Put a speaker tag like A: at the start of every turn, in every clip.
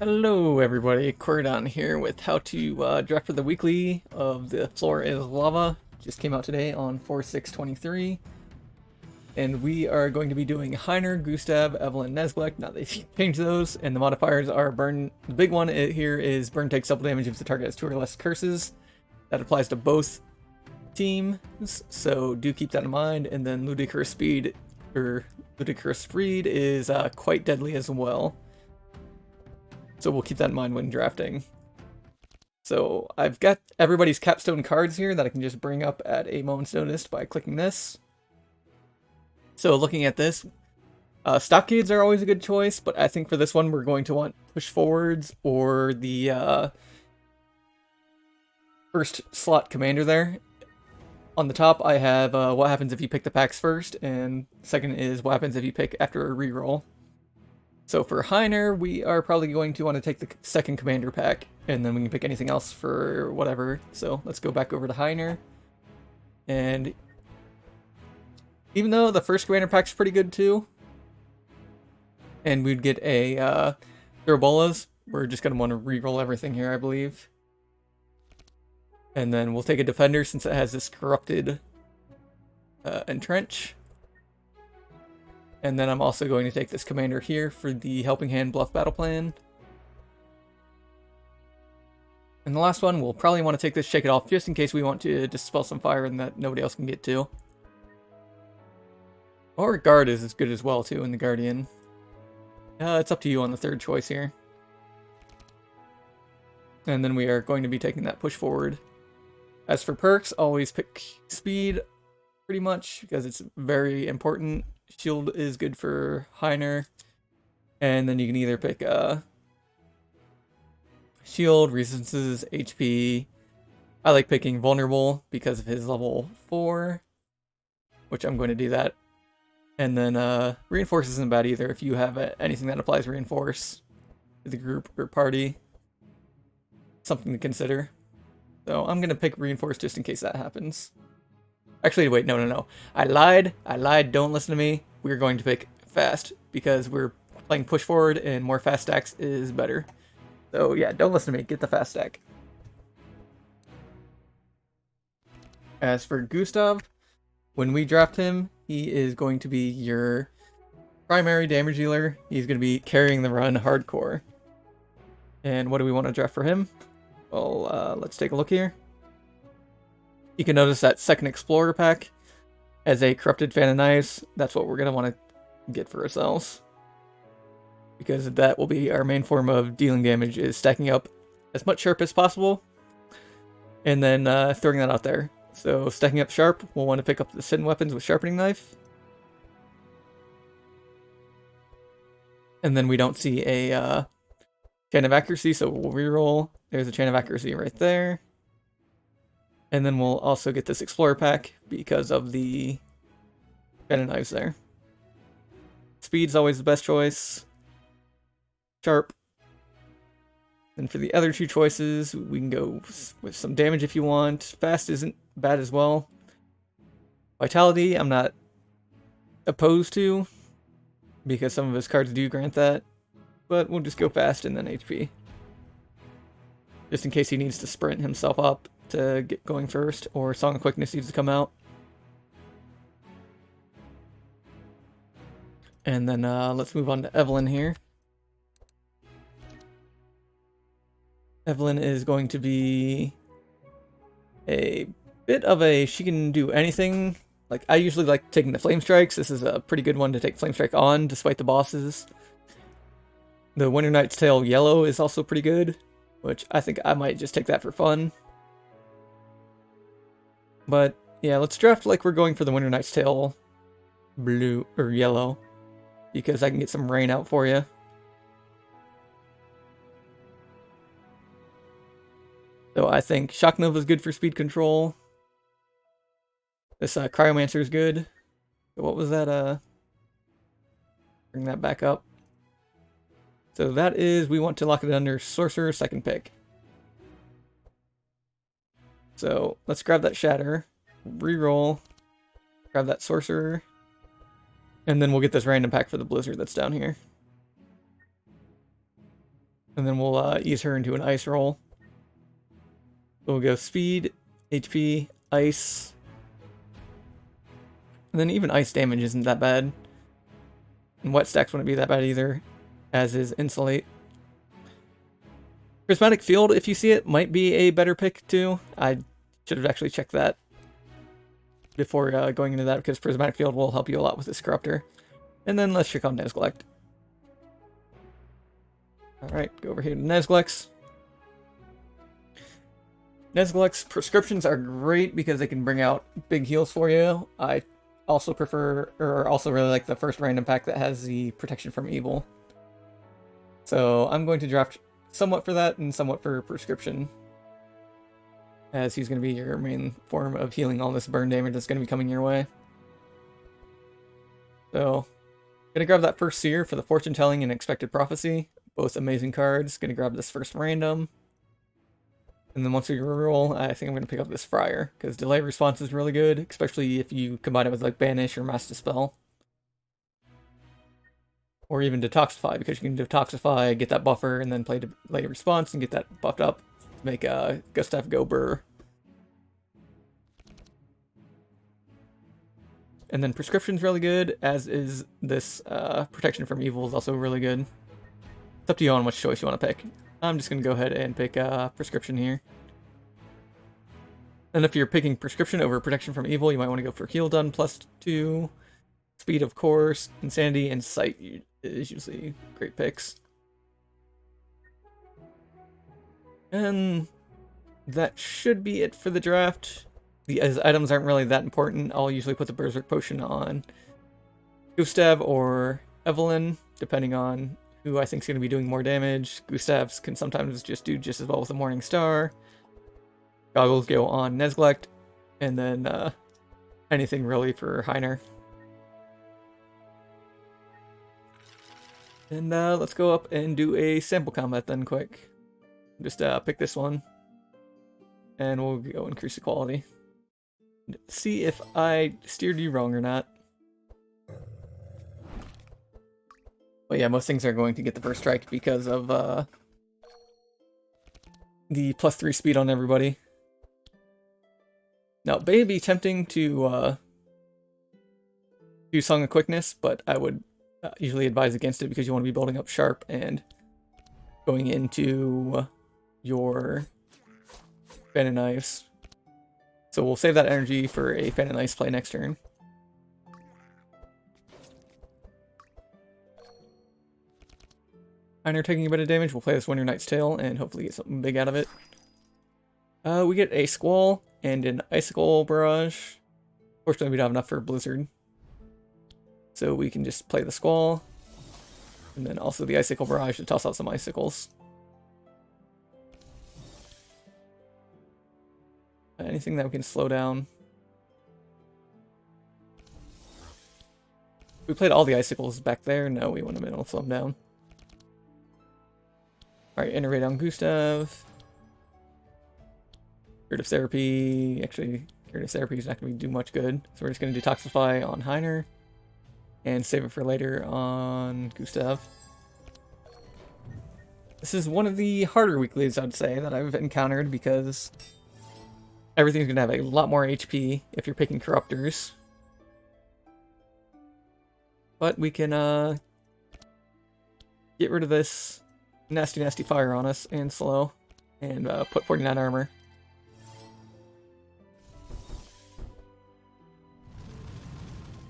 A: Hello everybody, Cordon here with how to draft for the weekly of The Floor is Lava. Just came out today on 4/6/23. And we are going to be doing Heiner, Gustav, Evelyn, Neglekt. Now they changed those, and the modifiers are burn. The big one here is burn takes double damage if the target has 2 or less curses. That applies to both teams, so do keep that in mind. And then Ludicrous Speed, or Ludicrous Speed is quite deadly as well. So we'll keep that in mind when drafting. So I've got everybody's capstone cards here that I can just bring up at a moment's notice by clicking this. So looking at this, stockades are always a good choice, but I think for this one we're going to want push forwards or the first slot commander there. On the top I have what happens if you pick the packs first, and second is what happens if you pick after a reroll. So for Heiner, we are probably going to want to take the second commander pack, and then we can pick anything else for whatever. So let's go back over to Heiner. And even though the first commander pack's pretty good too, and we'd get a Throbolas, we're just going to want to reroll everything here, I believe. And then we'll take a defender since it has this corrupted entrench. And then I'm also going to take this commander here for the Helping Hand Bluff Battle Plan. And the last one, we'll probably want to take this Shake It Off just in case we want to dispel some fire and that nobody else can get to. Or Guard is as good as well too in the Guardian. It's up to you on the third choice here. And then we are going to be taking that Push Forward. As for perks, always pick Speed pretty much because it's very important. Shield is good for Heiner, and then you can either pick Shield, Resistances, HP. I like picking Vulnerable because of his level 4, which I'm going to do that. And then Reinforce isn't bad either if you have anything that applies Reinforce to the group or party. Something to consider. So I'm going to pick Reinforce just in case that happens. Actually, wait, no. I lied, don't listen to me. We're going to pick fast, because we're playing push forward, and more fast stacks is better. So yeah, don't listen to me, get the fast stack. As for Gustav, when we draft him, he is going to be your primary damage dealer. He's going to be carrying the run hardcore. And what do we want to draft for him? Well, let's take a look here. You can notice that second Explorer pack as a Corrupted Fan of Knives. That's what we're going to want to get for ourselves, because that will be our main form of dealing damage, is stacking up as much Sharp as possible and then throwing that out there. So stacking up Sharp, we'll want to pick up the Hidden Weapons with Sharpening Knife. And then we don't see a Chain of Accuracy, so we'll reroll. There's a Chain of Accuracy right there. And then we'll also get this Explorer pack because of the Fan of Knives there. Speed's always the best choice. Sharp. And for the other two choices, we can go with some damage if you want. Fast isn't bad as well. Vitality, I'm not opposed to, because some of his cards do grant that. But we'll just go fast and then HP. Just in case he needs to sprint himself up to get going first, or Song of Quickness needs to come out. And then let's move on to Evelyn here. Evelyn is going to be a bit of a, she can do anything. Like, I usually like taking the Flame Strikes. This is a pretty good one to take Flame Strike on, despite the bosses. The Winter Knight's Tale Yellow is also pretty good, which I think I might just take that for fun. But yeah, let's draft like we're going for the Winter Knight's Tale blue or yellow, because I can get some rain out for you. So I think Shock Nova is good for speed control. This Cryomancer is good. What was that? Bring that back up. So that is, we want to lock it under Sorcerer, second pick. So let's grab that Shatter, reroll, grab that Sorcerer, and then we'll get this random pack for the Blizzard that's down here. And then we'll ease her into an ice roll. We'll go speed, HP, ice. And then even ice damage isn't that bad. And wet stacks wouldn't be that bad either, as is insulate. Prismatic field, if you see it, might be a better pick too. I should have actually checked that before going into that, because prismatic field will help you a lot with this corruptor. And then let's check on Neglekt. Alright, go over here to Neglekt. Neglekt's prescriptions are great because they can bring out big heals for you. I also prefer, or also really like the first random pack that has the protection from evil. So I'm going to draft somewhat for that and somewhat for prescription, as he's going to be your main form of healing all this burn damage that's going to be coming your way. So, gonna grab that first seer for the fortune telling and expected prophecy. Both amazing cards. Gonna grab this first random. And then once we reroll, I think I'm going to pick up this Friar, because delay response is really good, especially if you combine it with like Banish or Mass Dispel. Or even Detoxify, because you can Detoxify, get that buffer, and then play delay response and get that buffed up to make Gustav go burr. And then Prescription's really good, as is this Protection from Evil is also really good. It's up to you on which choice you want to pick. I'm just going to go ahead and pick Prescription here. And if you're picking Prescription over Protection from Evil, you might want to go for Heal Done +2, Speed of course, Insanity, and Sight is usually great picks. And that should be it for the draft. The items aren't really that important. I'll usually put the Berserk Potion on Gustav or Evelyn, depending on who I think is going to be doing more damage. Gustav's can sometimes just do just as well with the Morning Star. Goggles go on Neglekt, and then anything really for Heiner. And let's go up and do a sample combat then quick. Just pick this one, and we'll go increase the quality. See if I steered you wrong or not. But yeah, most things are going to get the first strike because of the +3 speed on everybody. Now, it may be tempting to do Song of Quickness, but I would usually advise against it because you want to be building up sharp and going into your Fan and Knives. So we'll save that energy for a Fan and Knives play next turn. Heiner taking a bit of damage, we'll play this Winter Knight's Tale and hopefully get something big out of it. We get a Squall and an Icicle Barrage. Fortunately, we don't have enough for Blizzard. So we can just play the Squall, and then also the Icicle Barrage to toss out some Icicles. Anything that we can slow down. We played all the Icicles back there. No, we want to slow them down. Alright, Innervate on Gustav. Curative Therapy. Actually, Curative Therapy is not going to do much good. So we're just going to Detoxify on Heiner. And save it for later on Gustav. This is one of the harder weeklies, I'd say, that I've encountered because everything's going to have a lot more HP if you're picking Corruptors. But we can get rid of this nasty fire on us and slow and put 49 armor.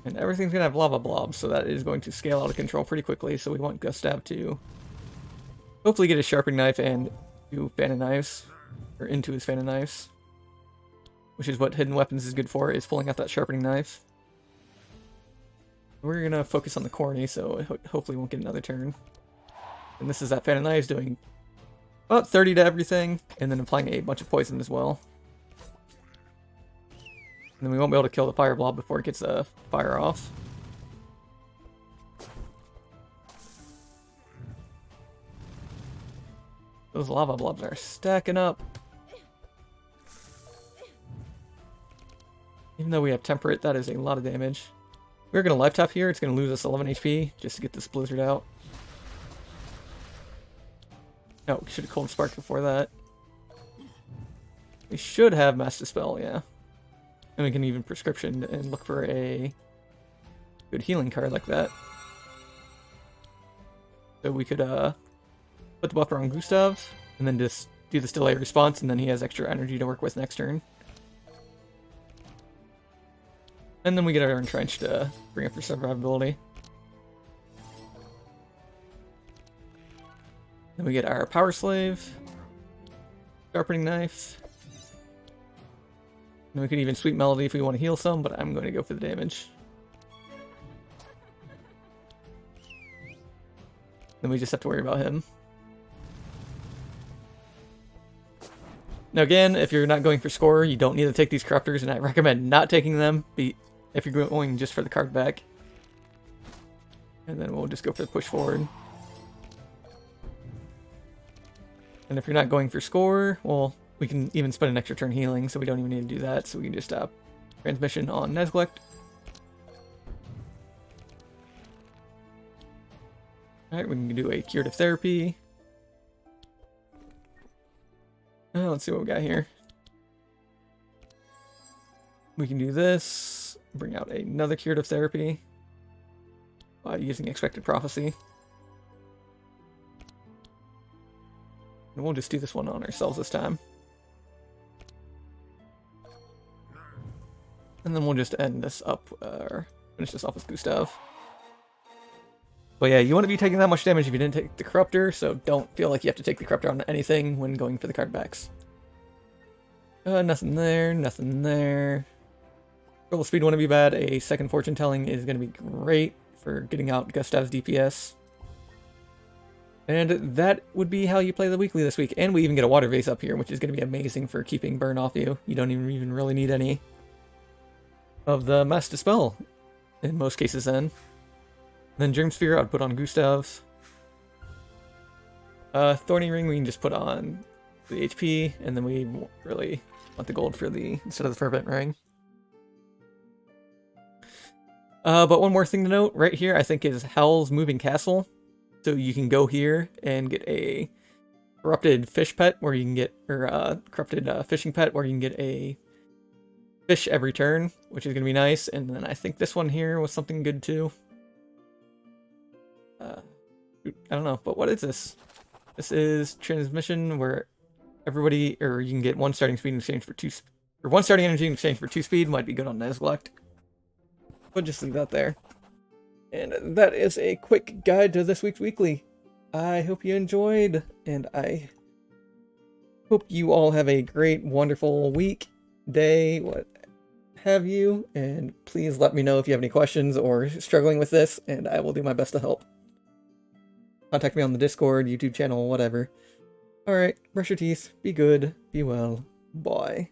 A: And everything's going to have lava blobs, so that is going to scale out of control pretty quickly, so we want Gustav to hopefully get a sharpening knife and do Fan and Knives, or into his Fan and Knives, which is what Hidden Weapons is good for, is pulling out that sharpening knife. We're going to focus on the corny, so hopefully we won't get another turn. And this is that Fan and Knives doing about 30 to everything, and then applying a bunch of poison as well. And then we won't be able to kill the fire blob before it gets the fire off. Those lava blobs are stacking up. Even though we have Temperate, that is a lot of damage. We're going to life tap here. It's going to lose us 11 HP just to get this Blizzard out. No, we should have Cold Spark before that. We should have Mass Dispel, yeah. And we can even Prescription and look for a good healing card like that. So we could put the buffer on Gustav, and then just do this delay response, and then he has extra energy to work with next turn. And then we get our Entrench to bring up our survivability. Then we get our Power Slave, Sharpening Knife. And we could even Sweet Melody if we want to heal some, but I'm going to go for the damage. Then we just have to worry about him. Now again, if you're not going for score, you don't need to take these Corruptors, and I recommend not taking them if you're going just for the card back. And then we'll just go for the push forward. And if you're not going for score, well, we can even spend an extra turn healing, so we don't even need to do that. So we can just stop Transmission on Neglekt. Alright, we can do a Curative Therapy. Let's see what we got here. We can do this, bring out another Curative Therapy using Expected Prophecy. And we'll just do this one on ourselves this time. And then we'll just end this up, or finish this off with Gustav. But yeah, you want to be taking that much damage if you didn't take the Corruptor, so don't feel like you have to take the Corruptor on anything when going for the card backs. Nothing there, nothing there. Roll speed wouldn't be bad. A second Fortune Telling is going to be great for getting out Gustav's DPS. And that would be how you play the weekly this week. And we even get a Water Vase up here, which is going to be amazing for keeping burn off you. You don't even really need any of the Mass Dispel in most cases then. Then Germ Sphere I'd put on Gustav. Thorny Ring we can just put on the HP, and then we really want the gold for the instead of the Fervent Ring. But one more thing to note right here, I think, is Howl's Moving Castle. So you can go here and get a corrupted fish pet where you can get, or corrupted fishing pet where you can get a fish every turn, which is going to be nice. And then I think this one here was something good too. I don't know, but what is this? This is Transmission where everybody, or you can get one starting speed in exchange for two, or one starting energy in exchange for 2 speed. Might be good on Neglekt. But just leave that there. And that is a quick guide to this week's weekly. I hope you enjoyed, and I hope you all have a great, wonderful week, day, what have you. And please let me know if you have any questions or struggling with this, and I will do my best to help. Contact me on the Discord, YouTube channel, whatever. Alright, brush your teeth, be good, be well, bye.